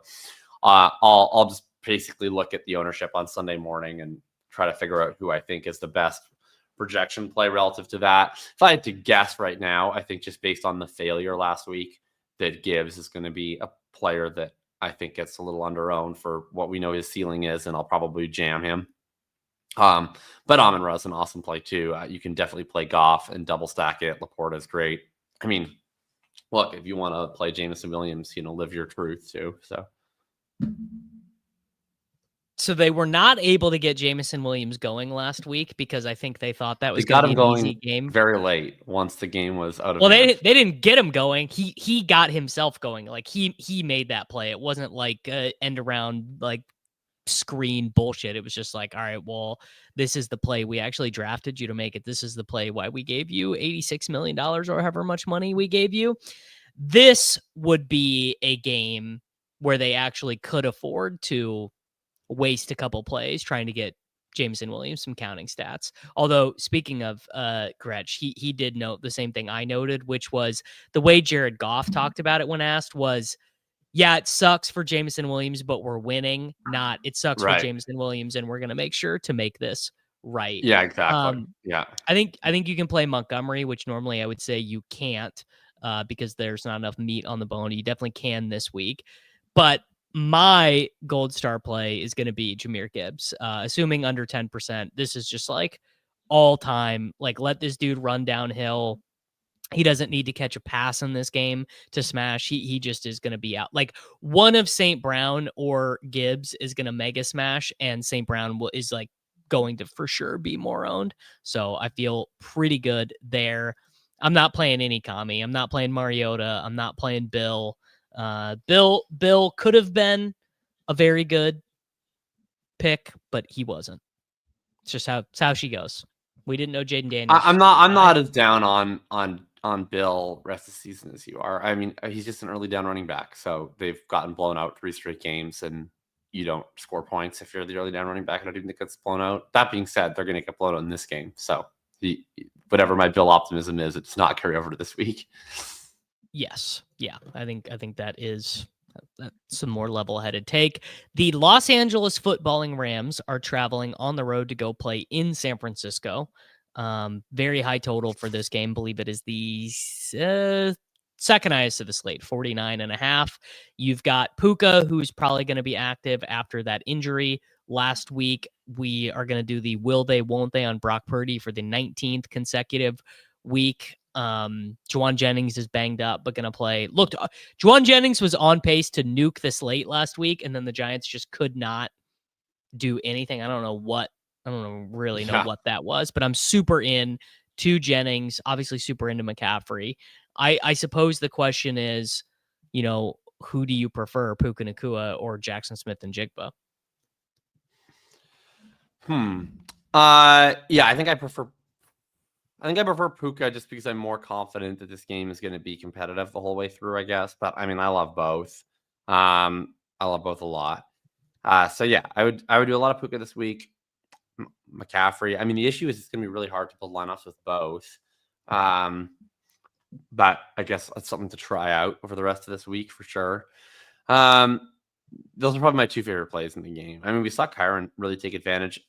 I'll just basically look at the ownership on Sunday morning and try to figure out who I think is the best projection play relative to that. If I had to guess right now, I think just based on the failure last week, that Gibbs is going to be a player that I think gets a little under-owned for what we know his ceiling is, and I'll probably jam him. But Amon-Ra is an awesome play too. You can definitely play Goff and double stack it. Laporta is great. I mean, look, if you want to play Jameson Williams, live your truth too. So they were not able to get Jameson Williams going last week because I think they thought that was going to be an easy game. Very late once the game was out of. Well, they didn't get him going. He got himself going. Like he made that play. It wasn't like end around like screen bullshit. It was just like, all right, well, this is the play. We actually drafted you to make it. This is the play why we gave you $86 million or however much money we gave you. This would be a game where they actually could afford to waste a couple plays trying to get Jameson Williams some counting stats. Although speaking of Gretsch, he did note the same thing I noted, which was the way Jared Goff talked about it when asked was, yeah, it sucks for Jameson Williams, but we're winning. Not it sucks for Jameson Williams, and we're going to make sure to make this right. Yeah, exactly. Yeah, I think you can play Montgomery, which normally I would say you can't because there's not enough meat on the bone. You definitely can this week, but my gold star play is going to be Jahmyr Gibbs, assuming under 10%. This is just like all time. Like let this dude run downhill. He doesn't need to catch a pass in this game to smash. He just is going to be out. Like one of St. Brown or Gibbs is going to mega smash, and St. Brown is like going to for sure be more owned. So I feel pretty good there. I'm not playing any Kami. I'm not playing Mariota. I'm not playing Bill. Bill could have been a very good pick, but he wasn't. It's just how she goes. We didn't know Jaden Daniels. I'm not as down on Bill rest of the season as you are. I mean, he's just an early down running back, so they've gotten blown out 3 straight games, and you don't score points if you're the early down running back. I don't even think it's blown out. That being said, they're going to get blown out in this game, so whatever my Bill optimism is, it's not carry over to this week. Yes. Yeah. I think that's some more level-headed take. The Los Angeles footballing Rams are traveling on the road to go play in San Francisco. Very high total for this game. Believe it is the second highest of the slate, 49.5. You've got Puka, who's probably going to be active after that injury last week. We are going to do the will they, won't they on Brock Purdy for the 19th consecutive week. Juwan Jennings is banged up, but gonna play. Look, Juwan Jennings was on pace to nuke the slate last week, and then the Giants just could not do anything. I don't really know what that was, but I'm super in to Jennings, obviously super into McCaffrey. I suppose the question is, who do you prefer, Puka Nacua or Jackson Smith and Jigba? Yeah, I think I prefer Puka just because I'm more confident that this game is going to be competitive the whole way through, I guess. But I mean, I love both. I love both a lot. So yeah, I would do a lot of Puka this week. McCaffrey. I mean, the issue is it's going to be really hard to build lineups with both. But I guess that's something to try out over the rest of this week for sure. Those are probably my 2 favorite plays in the game. I mean, we saw Kyron really take advantage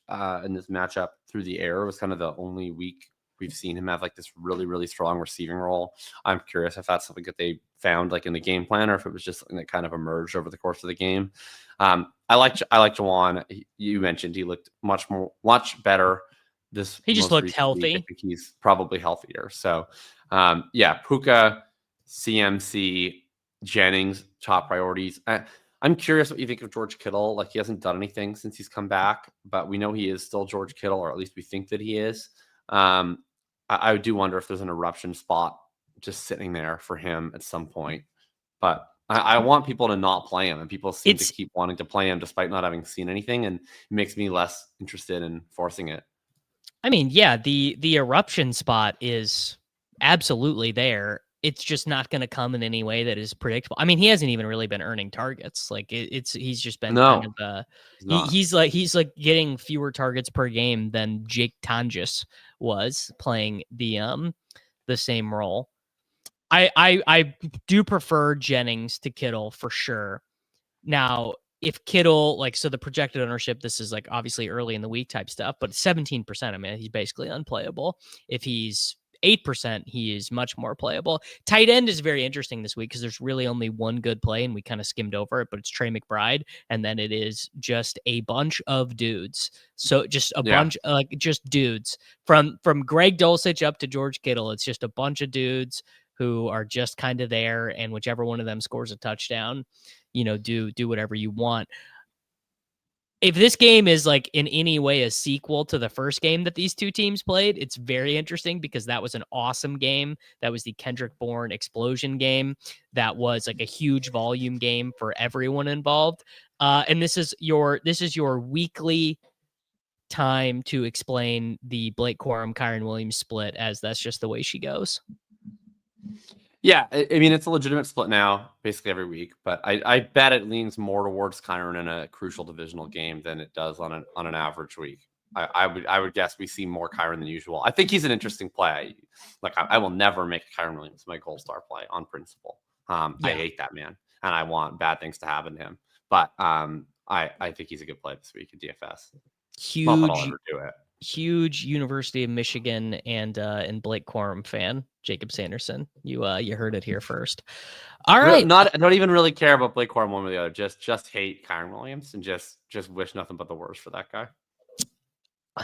in this matchup through the air. It was kind of the only week we've seen him have like this really, really strong receiving role. I'm curious if that's something that they found like in the game plan or if it was just something that kind of emerged over the course of the game. I like Juwan. You mentioned he looked much better. He just looked healthy. I think he's probably healthier. So yeah, Puka, CMC, Jennings, top priorities. I'm curious what you think of George Kittle. Like, he hasn't done anything since he's come back, but we know he is still George Kittle, or at least we think that he is. I do wonder if there's an eruption spot just sitting there for him at some point. But I want people to not play him, and people seem to keep wanting to play him despite not having seen anything, and it makes me less interested in forcing it. I mean, yeah, the eruption spot is absolutely there. It's just not going to come in any way that is predictable. I mean, he hasn't even really been earning targets. Like he's just been kind of he's like getting fewer targets per game than Jake Tonjes was playing the same role. I do prefer Jennings to Kittle for sure. Now, if Kittle, like, so the projected ownership, this is like obviously early in the week type stuff, but 17%, I mean, he's basically unplayable. If he's 8%, he is much more playable. Tight end is very interesting this week because there's really only one good play, and we kind of skimmed over it, but it's Trey McBride, and then it is just a bunch of dudes. So just a bunch, like just dudes from Greg Dulcich up to George Kittle. It's just a bunch of dudes who are just kind of there, and whichever one of them scores a touchdown, do whatever you want. If this game is like in any way a sequel to the first game that these two teams played, it's very interesting because that was an awesome game. That was the Kendrick Bourne explosion game. That was like a huge volume game for everyone involved. And this is your weekly time to explain the Blake Corum, Kyren Williams split, as that's just the way she goes. Yeah, I mean, it's a legitimate split now, basically every week, but I bet it leans more towards Kyren in a crucial divisional game than it does on an average week. I would guess we see more Kyren than usual. I think he's an interesting play. Like, I will never make Kyren Williams my gold star play on principle. I hate that man, and I want bad things to happen to him. But I think he's a good play this week at DFS. Huge, not that I'll ever do it. Huge University of Michigan and Blake Corum fan, Jacob Sanderson. You heard it here first. All right. I don't even really care about Blake Corum one or the other. Just hate Kyren Williams and just wish nothing but the worst for that guy.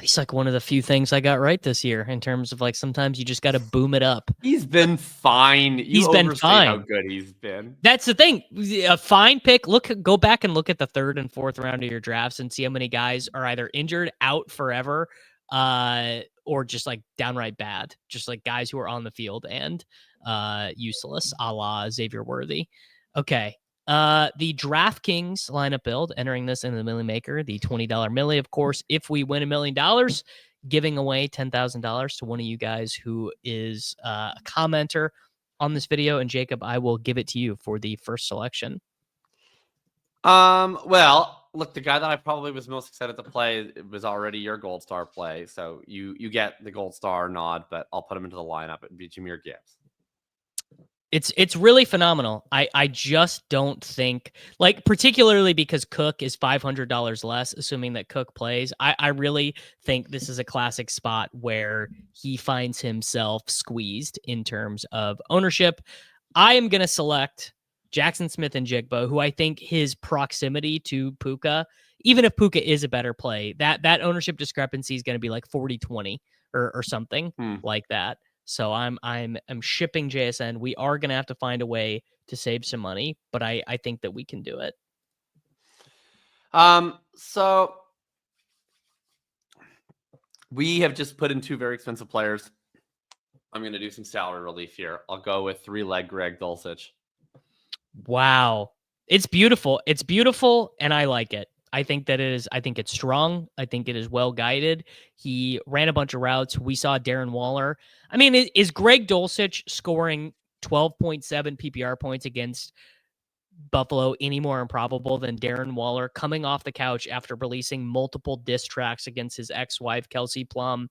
He's like one of the few things I got right this year in terms of like sometimes you just got to boom it up. He's been fine. He's been fine. How good he's been. That's the thing. A fine pick. Go back and look at the third and fourth round of your drafts and see how many guys are either injured, out forever, or just like downright bad. Just like guys who are on the field and useless, a la Xavier Worthy. Okay. The DraftKings lineup build, entering this into the Millie Maker, the $20 Millie, of course, if we win $1 million, giving away $10,000 to one of you guys who is a commenter on this video. And Jacob, I will give it to you for the first selection. Well, look, the guy that I probably was most excited to play was already your gold star play. So you get the gold star nod, but I'll put him into the lineup. It'd be Jahmyr Gibbs. It's really phenomenal. I just don't think, like, particularly because Cook is $500 less, assuming that Cook plays. I really think this is a classic spot where he finds himself squeezed in terms of ownership. I am going to select Jackson Smith-Njigba, who I think his proximity to Puka, even if Puka is a better play, that ownership discrepancy is going to be like 40-20 or something like that. So I'm shipping JSN. We are going to have to find a way to save some money, but I think that we can do it. So we have just put in two very expensive players. I'm going to do some salary relief here. I'll go with 3-leg Greg Dulcich. Wow. It's beautiful. It's beautiful, and I like it. I think it's strong. I think it is well guided. He ran a bunch of routes. We saw Darren Waller. I mean, is Greg Dulcich scoring 12.7 PPR points against Buffalo any more improbable than Darren Waller coming off the couch after releasing multiple diss tracks against his ex-wife, Kelsey Plum,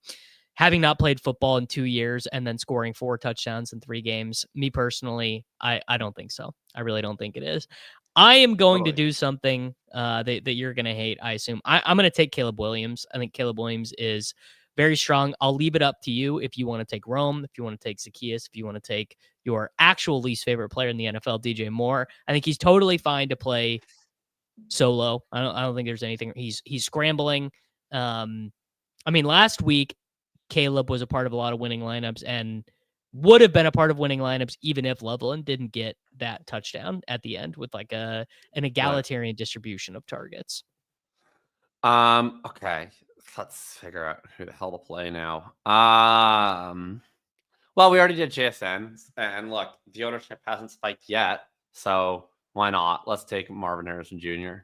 having not played football in 2 years and then scoring 4 touchdowns in 3 games? Me personally, I don't think so. I really don't think it is. I am going to do something that you're going to hate, I assume. I'm going to take Caleb Williams. I think Caleb Williams is very strong. I'll leave it up to you if you want to take Rome, if you want to take Zacchaeus, if you want to take your actual least favorite player in the NFL, DJ Moore. I think he's totally fine to play solo. I don't think there's anything. He's scrambling. I mean, last week, Caleb was a part of a lot of winning lineups, and would have been a part of winning lineups even if Loveland didn't get that touchdown at the end with like an egalitarian distribution of targets. Okay. Let's figure out who the hell to play now. Well, we already did JSN, and look, the ownership hasn't spiked yet, so why not? Let's take Marvin Harrison Jr.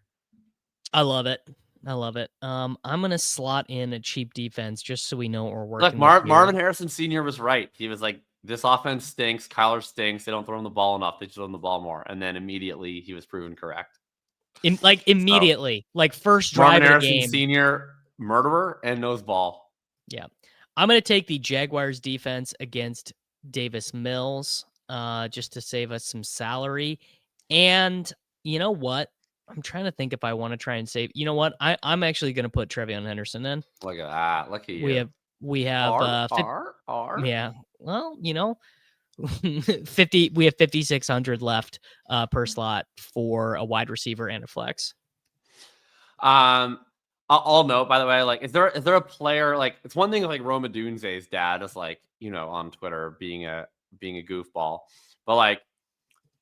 I love it. I'm gonna slot in a cheap defense just so we know what we're working Look, with. Marvin Harrison Sr. was right. He was like, this offense stinks. Kyler stinks. They don't throw him the ball enough. They should throw him the ball more. And then immediately he was proven correct. Immediately, like first drive Marvin of the Harrison game. Sr., murderer and knows ball. Yeah. I'm going to take the Jaguars defense against Davis Mills just to save us some salary. And you know what? I'm trying to think if I want to try and save. You know what? I'm actually going to put Trevion Henderson in. Look at that. Look at you. We have R. Yeah. Well, 50 we have 5600 left per slot for a wide receiver and a flex. I'll note, by the way, like, is there a player, like, it's one thing if, like, Roma Dunze's dad is, like, on Twitter being a goofball, but, like,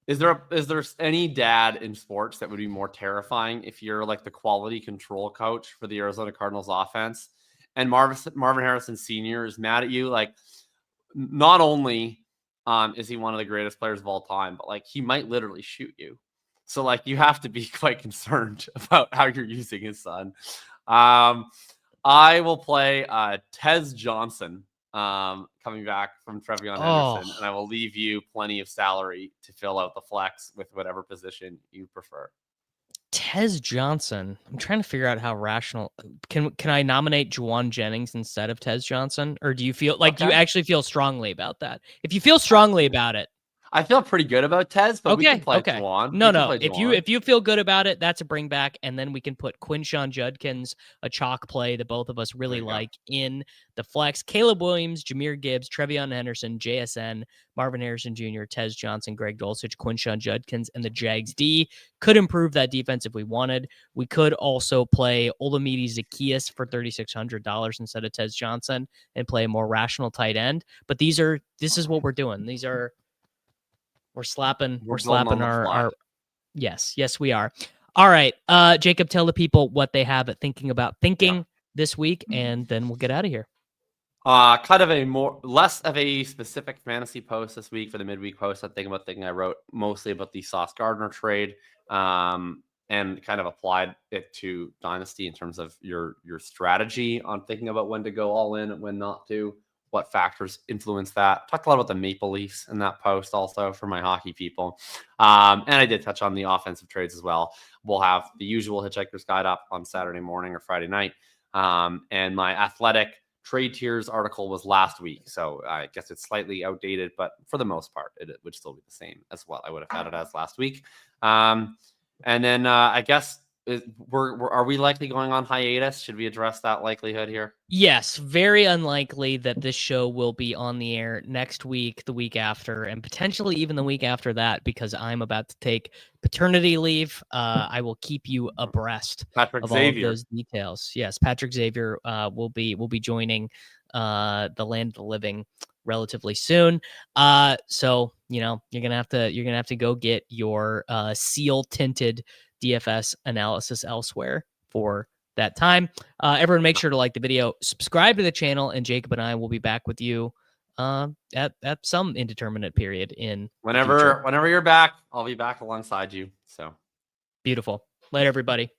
is there any dad in sports that would be more terrifying if you're, like, the quality control coach for the Arizona Cardinals offense and Marvin Harrison Sr. is mad at you? Like, not only is he one of the greatest players of all time, but, like, he might literally shoot you. So, like, you have to be quite concerned about how you're using his son. I will play Tez Johnson coming back from Trevion Henderson, and I will leave you plenty of salary to fill out the flex with whatever position you prefer. Tez Johnson. I'm trying to figure out how rational. Can I nominate Juwan Jennings instead of Tez Johnson, or do you feel like do you actually feel strongly about that? If you feel strongly about it, I feel pretty good about Tez, but we can play Juwan. No. If you feel good about it, that's a bring back, and then we can put Quinshawn Judkins, a chalk play that both of us really like, in the flex. Caleb Williams, Jahmyr Gibbs, Trevion Henderson, JSN, Marvin Harrison Jr., Tez Johnson, Greg Dulcich, Quinshawn Judkins, and the Jags D could improve that defense if we wanted. We could also play Olamide Zaccheaus for $3,600 instead of Tez Johnson and play a more rational tight end. But this is what we're doing. We're slapping our yes, we are. All right. Jacob, tell the people what they have thinking this week, and then we'll get out of here. Kind of less of a specific fantasy post this week for the midweek post. I wrote mostly about the Sauce Gardner trade, and kind of applied it to Dynasty in terms of your strategy on thinking about when to go all in and when not to. What factors influence that? Talked a lot about the Maple Leafs in that post also for my hockey people. And I did touch on the offensive trades as well. We'll have the usual Hitchhiker's Guide up on Saturday morning or Friday night. And my athletic trade tiers article was last week. So I guess it's slightly outdated, but for the most part, it would still be the same as what I would have had it as last week. And then I guess are we likely going on hiatus? Should we address that likelihood here? Yes, very unlikely that this show will be on the air next week, the week after, and potentially even the week after that, because I'm about to take paternity leave. I will keep you abreast of all of those details. Yes, Patrick Xavier will be joining the land of the living relatively soon. So you're gonna have to go get your seal tinted DFS analysis elsewhere for that time. Everyone make sure to like the video, subscribe to the channel, and Jacob and I will be back with you at some indeterminate period in whenever you're back. I'll be back alongside you. So beautiful. Later, everybody.